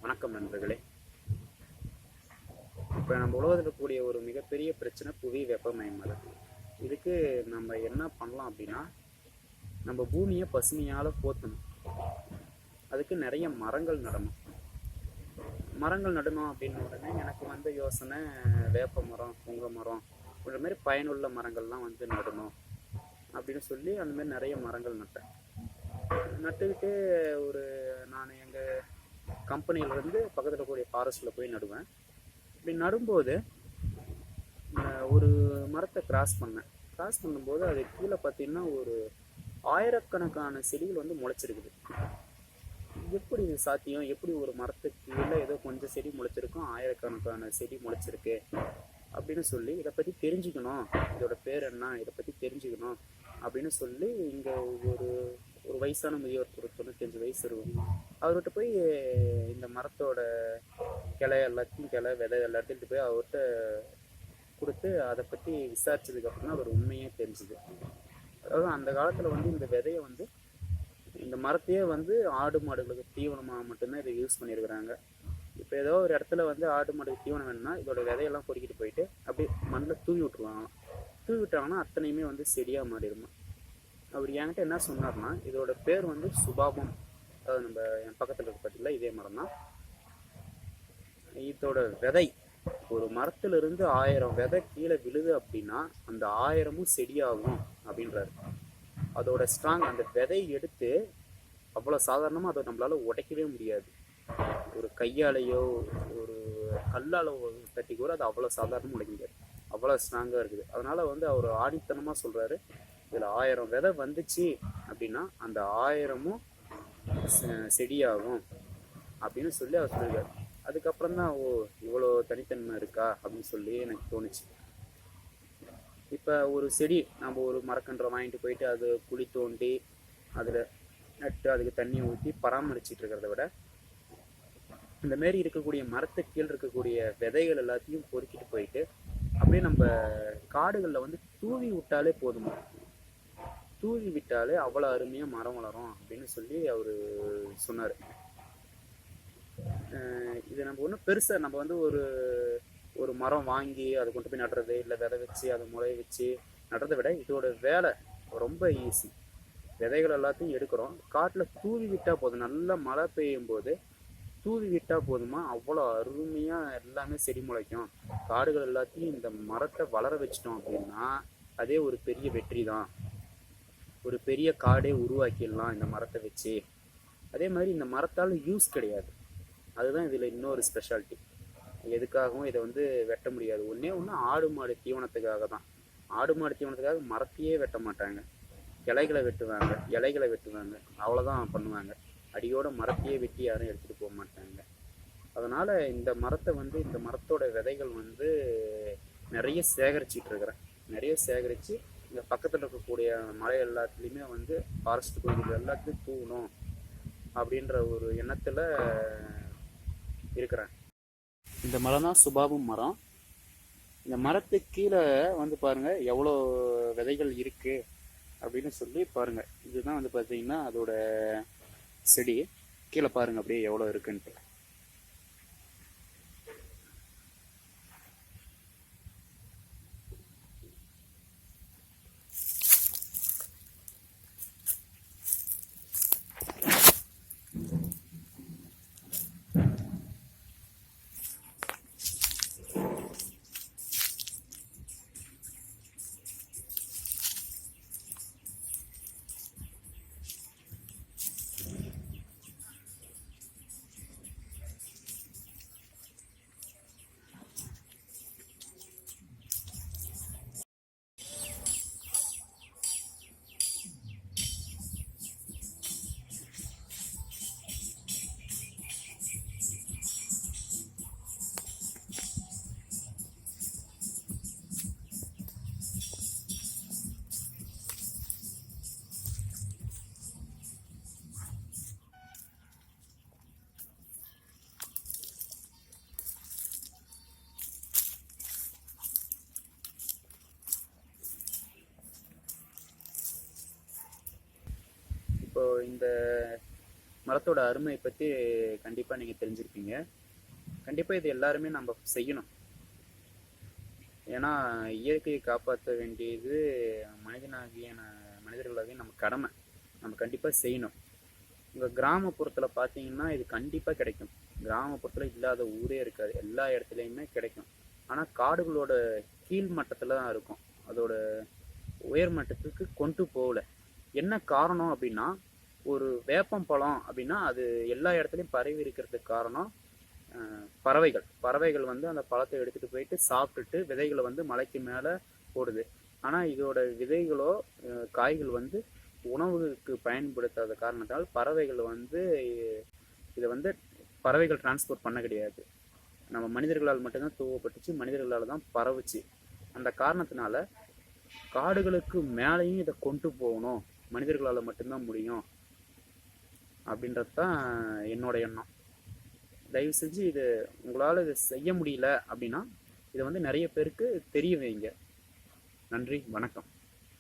வணக்கம் நண்பர்களே. இப்போ நம்ம உலகத்தில் இருக்கக்கூடிய ஒரு மிகப்பெரிய பிரச்சனை புவி வெப்பமயமாதல். இதுக்கு நம்ம என்ன பண்ணலாம் அப்படின்னா, நம்ம பூமியை பசுமையால் போற்றணும். அதுக்கு நிறைய மரங்கள் நடணும் அப்படின்னு உடனே எனக்கு வந்த யோசனை, வேப்ப மரம், புங்க மரம் இந்த மாதிரி பயனுள்ள மரங்கள்லாம் நடணும் அப்படின்னு சொல்லி அந்த மாதிரி நிறைய மரங்கள் நட்டுக்கிட்டு நான் எங்கள் கம்பெனியிலேருந்து பக்கத்தில் கூடிய ஃபாரஸ்ட்டில் போய் நடுவேன். இப்படி நடும்போது ஒரு மரத்தை கிராஸ் பண்ணும்போது அது கீழே பார்த்தீங்கன்னா ஒரு ஆயிரக்கணக்கான செடிகள் முளைச்சிருக்குது. எப்படி இது சாத்தியம்? எப்படி ஒரு மரத்துக்கு கீழே ஏதோ கொஞ்சம் செடி முளைச்சிருக்கும், ஆயிரக்கணக்கான செடி முளைச்சிருக்கு அப்படின்னு சொல்லி இதை பற்றி தெரிஞ்சுக்கணும், இதோட பேர் என்ன, இதை பற்றி தெரிஞ்சுக்கணும் அப்படின்னு சொல்லி இங்கே ஒரு ஒரு வயசான முதியோர், ஒரு 95 வயசு இருக்கும், அவர்கிட்ட போய் இந்த மரத்தோட கிளை விதை எல்லாத்தையும் போய் அவர்கிட்ட கொடுத்து அதை பற்றி விசாரிச்சதுக்கப்புறம் தான் ஒரு உண்மையே தெரிஞ்சுது. அதாவது அந்த காலத்தில் இந்த விதையை இந்த மரத்தையே ஆடு மாடுகளுக்கு தீவனமாக மட்டும்தான் இதை யூஸ் பண்ணியிருக்கிறாங்க. இப்போ ஏதோ ஒரு இடத்துல ஆடு மாடுக்கு தீவனம் வேணும்னா இதோட விதையெல்லாம் பொறுக்கிட்டு போயிட்டு அப்படியே மண்ணில் தூவி விட்டாங்கன்னா அத்தனையுமே செடியாக மாறிடுமா. அவர் என்கிட்ட என்ன சொன்னார்னா, இதோட பேர் சுபாபம். அதாவது நம்ம என் பக்கத்தில் இருக்க பார்த்தீங்களா, இதே மரம் தான். இதோட விதை ஒரு மரத்திலிருந்து 1000 விதை கீழே விழுது அப்படின்னா அந்த 1000மும் செடியாகும் அப்படின்றாரு. அதோட ஸ்ட்ராங், அந்த விதை எடுத்து அவ்வளோ சாதாரணமாக அதை நம்மளால உடைக்கவே முடியாது. ஒரு கையாலேயோ ஒரு கல்லாலோ தட்டி கூட அது அவ்வளோ சாதாரணமாக உடைக்க முடியாது, அவ்வளோ ஸ்ட்ராங்காக இருக்குது. அதனால அவர் ஆணித்தனமாக சொல்கிறாரு, இதில் 1000 விதை வந்துச்சு அப்படின்னா அந்த 1000மும் செடியாகும் அப்படின்னு சொல்லி அவர் சொல்லியிருக்காரு. அதுக்கப்புறம் தான் இவ்வளோ தனித்தன்மை இருக்கா அப்படின்னு சொல்லி எனக்கு தோணுச்சு. இப்போ ஒரு செடி நம்ம ஒரு மரக்கன்றை வாங்கிட்டு போயிட்டு அது குழி தோண்டி அதில் நட்டு அதுக்கு தண்ணி ஊற்றி பராமரிச்சுட்டு இருக்கிறத விட, இந்த மாரி இருக்கக்கூடிய மரத்துக்கு கீழே இருக்கக்கூடிய விதைகள் எல்லாத்தையும் பொறுக்கிட்டு போயிட்டு அப்படியே நம்ம காடுகளில் தூவி விட்டாலே போதுமா, தூவி விட்டாலே அவ்வளோ அருமையாக மரம் வளரும் அப்படின்னு சொல்லி அவர் சொன்னார். இது நம்ம ஒன்றும் பெருசாக நம்ம ஒரு ஒரு மரம் வாங்கி அதை கொண்டு போய் நடுறது, இல்லை விதை வச்சு அதை முளைய வச்சு நடுறதை விட இதோட வேலை ரொம்ப ஈஸி. விதைகள் எல்லாத்தையும் எடுக்கிறோம், காட்டில் தூவி விட்டால் போதும். நல்லா மழை பெய்யும் போது தூவி விட்டால் போதுமா, அவ்வளோ அருமையாக எல்லாமே செடி முளைக்கும். காடுகள் எல்லாத்தையும் இந்த மரத்தை வளர வச்சிட்டோம் அப்படின்னா அதே ஒரு பெரிய வெற்றி தான். ஒரு பெரிய காடே உருவாக்கிடலாம் இந்த மரத்தை வச்சு. அதே மாதிரி இந்த மரத்தால் யூஸ் கிடையாது, அதுதான் இதில் இன்னொரு ஸ்பெஷாலிட்டி. எதுக்காகவும் இதை வெட்ட முடியாது. ஒன்று ஆடு மாடு தீவனத்துக்காக தான். ஆடு மாடு தீவனத்துக்காக மரத்தையே வெட்ட மாட்டாங்க, இலைகளை வெட்டுவாங்க, அவ்வளோதான் பண்ணுவாங்க. அடியோட மரத்தையே வெட்டி யாரும் எடுத்துகிட்டு போக மாட்டாங்க. அதனால் இந்த மரத்தை இந்த மரத்தோட விதைகள் நிறைய சேகரிச்சிட்டு இருக்கிறேன். நிறைய சேகரித்து இங்கே பக்கத்தில் இருக்கக்கூடிய மலை எல்லாத்துலேயுமே ஃபாரஸ்ட் கோயில் எல்லாத்தையும் தூவணும் அப்படின்ற ஒரு எண்ணத்தில் இருக்கிறேன். இந்த மரம் தான் சுபாபம் மரம். இந்த மரத்துக்கு கீழே பாருங்கள் எவ்வளோ விதைகள் இருக்குது அப்படின்னு சொல்லி பாருங்கள். இதுதான் பார்த்தீங்கன்னா அதோட செடி. கீழே பாருங்கள் அப்படியே எவ்வளோ இருக்குன்ட்டு. இப்போ இந்த மரத்தோட அருமையை பற்றி கண்டிப்பாக நீங்கள் தெரிஞ்சிருப்பீங்க. கண்டிப்பாக இது எல்லாருமே நம்ம செய்யணும். ஏன்னா இயற்கையை காப்பாற்ற வேண்டியது மனிதர்களாகிய நம்ம கடமை. நம்ம கண்டிப்பாக செய்யணும். உங்கள் கிராமப்புறத்தில் பார்த்தீங்கன்னா இது கண்டிப்பாக கிடைக்கும். கிராமப்புறத்தில் இல்லாத ஊரே இருக்காது, எல்லா இடத்துலையுமே கிடைக்கும். ஆனால் காடுகளோட கீழ் மட்டத்தில் தான் இருக்கும், அதோட உயர் மட்டத்துக்கு கொண்டு போகல. என்ன காரணம் அப்படின்னா, ஒரு வேப்பம் பழம் அப்படின்னா அது எல்லா இடத்துலையும் பரவி இருக்கிறதுக்கு காரணம் பறவைகள் வந்து அந்த பழத்தை எடுத்துகிட்டு போயிட்டு சாப்பிட்டுட்டு விதைகளை வந்து மலைக்கு மேலே போடுது. ஆனால் இதோட விதைகளோ காய்கள் வந்து உணவுக்கு பயன்படுத்தாத காரணத்தால் பறவைகள் வந்து இதை வந்து பறவைகள் டிரான்ஸ்போர்ட் பண்ண கிடையாது. நம்ம மனிதர்களால் மட்டும்தான் தூவப்பட்டுச்சு, மனிதர்களால் தான் பரவுச்சு. அந்த காரணத்தினால காடுகளுக்கு மேலேயும் இதை கொண்டு போகணும், மனிதர்களால் மட்டும்தான் முடியும் அப்படின்றது தான் என்னோட எண்ணம். தயவு செஞ்சு இது உங்களால் இதை செய்ய முடியல அப்படின்னா இதை வந்து நிறைய பேருக்கு தெரிய வைங்க. நன்றி, வணக்கம்.